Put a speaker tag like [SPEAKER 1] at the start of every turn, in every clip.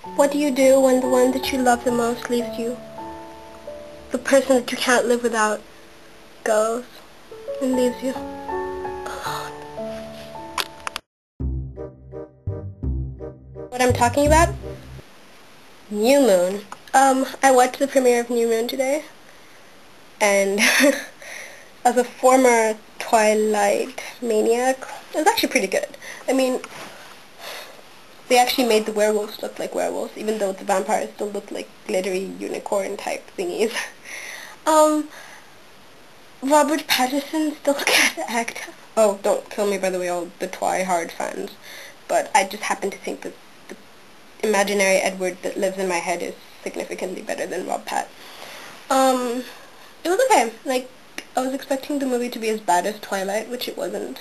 [SPEAKER 1] What do you do when the one that you love the most leaves you? The person that you can't live without goes and leaves you alone. What I'm talking about? New Moon. I watched the premiere of New Moon today, and as a former Twilight maniac, it was actually pretty good. I mean, they actually made the werewolves look like werewolves, even though the vampires still look like glittery unicorn type thingies. um, Robert Pattinson still can act. Oh, don't kill me, by the way, all the Twihard fans. But I just happen to think that the imaginary Edward that lives in my head is significantly better than Rob Pat. Um, it was okay. Like, I was expecting the movie to be as bad as Twilight, which it wasn't.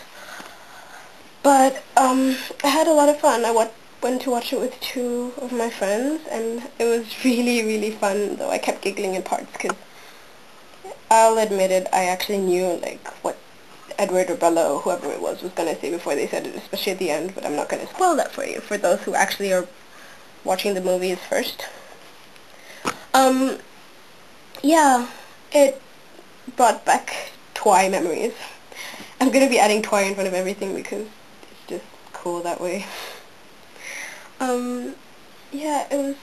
[SPEAKER 1] But, I had a lot of fun. Went to watch it with two of my friends, and it was really, really fun, though I kept giggling in parts, because I'll admit it, I actually knew, like, what Edward or Bella or whoever it was going to say before they said it, especially at the end, but I'm not going to spoil that for you, for those who actually are watching the movies first. Um, yeah, it brought back Twi memories. I'm going to be adding Twi in front of everything because it's just cool that way. Um, yeah, it was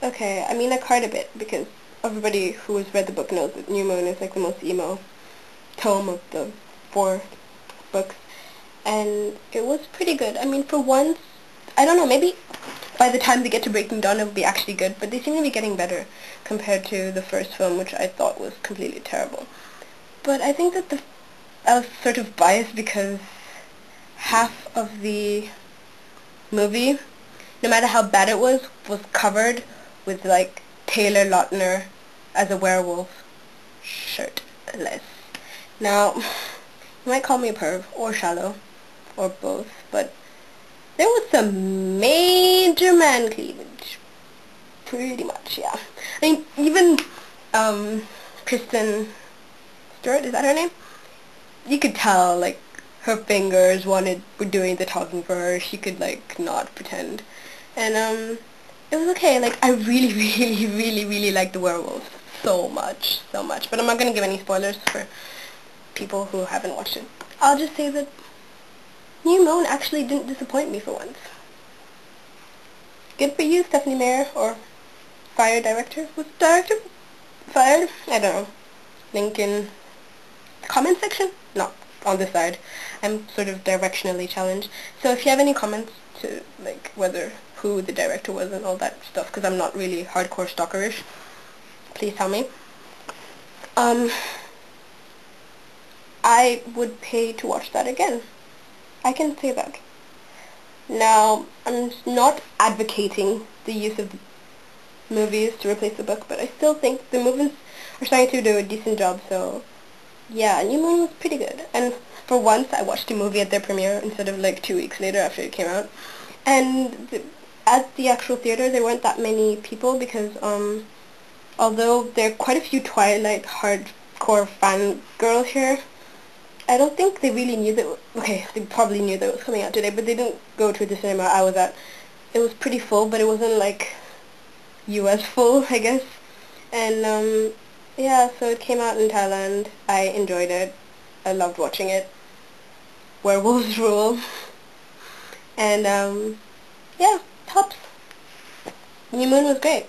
[SPEAKER 1] okay. I mean, I cried a bit because everybody who has read the book knows that New Moon is like the most emo tome of the 4 books, and it was pretty good. I mean, for once, I don't know, maybe by the time they get to Breaking Dawn it'll be actually good, but they seem to be getting better compared to the first film, which I thought was completely terrible. But I think that I was sort of biased because half of the movie, no matter how bad it was covered with, like, Taylor Lautner as a werewolf shirtless. Now, you might call me a perv, or shallow, or both, but there was some major man cleavage. Pretty much, yeah. I mean, even, Kristen Stewart, is that her name? You could tell, like, her fingers were doing the talking for her. She could, like, not pretend. And, it was okay. Like, I really, really, really, really liked the werewolves. So much, so much. But I'm not gonna give any spoilers for people who haven't watched it. I'll just say that New Moon actually didn't disappoint me for once. Good for you, Stephanie Meyer, or Fire Director. Was the director fired? I don't know. Link in the comment section? No, on this side. I'm sort of directionally challenged. So if you have any comments to, like, who the director was and all that stuff, because I'm not really hardcore stalkerish, please tell me. I would pay to watch that again. I can say that. Now, I'm not advocating the use of movies to replace the book, but I still think the movies are starting to do a decent job, so yeah, New Moon was pretty good. And for once, I watched a movie at their premiere instead of like 2 weeks later after it came out. And at the actual theater, there weren't that many people because, although there are quite a few Twilight hardcore fan girls here, I don't think they really knew that. Okay, they probably knew that it was coming out today, but they didn't go to the cinema I was at. It was pretty full, but it wasn't like US full, I guess. And yeah, so it came out in Thailand. I enjoyed it. I loved watching it. Werewolves rule. And yeah, tops. New Moon was great.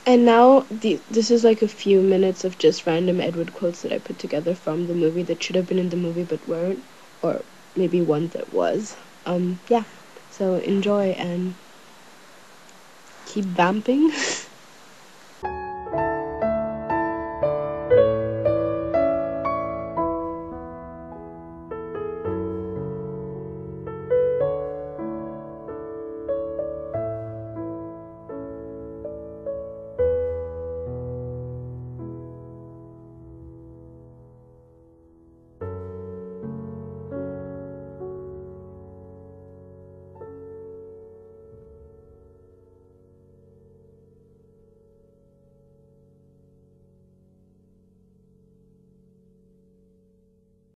[SPEAKER 2] And now this is like a few minutes of just random Edward quotes that I put together from the movie that should have been in the movie but weren't, or maybe one that was. Yeah. So enjoy and keep vamping.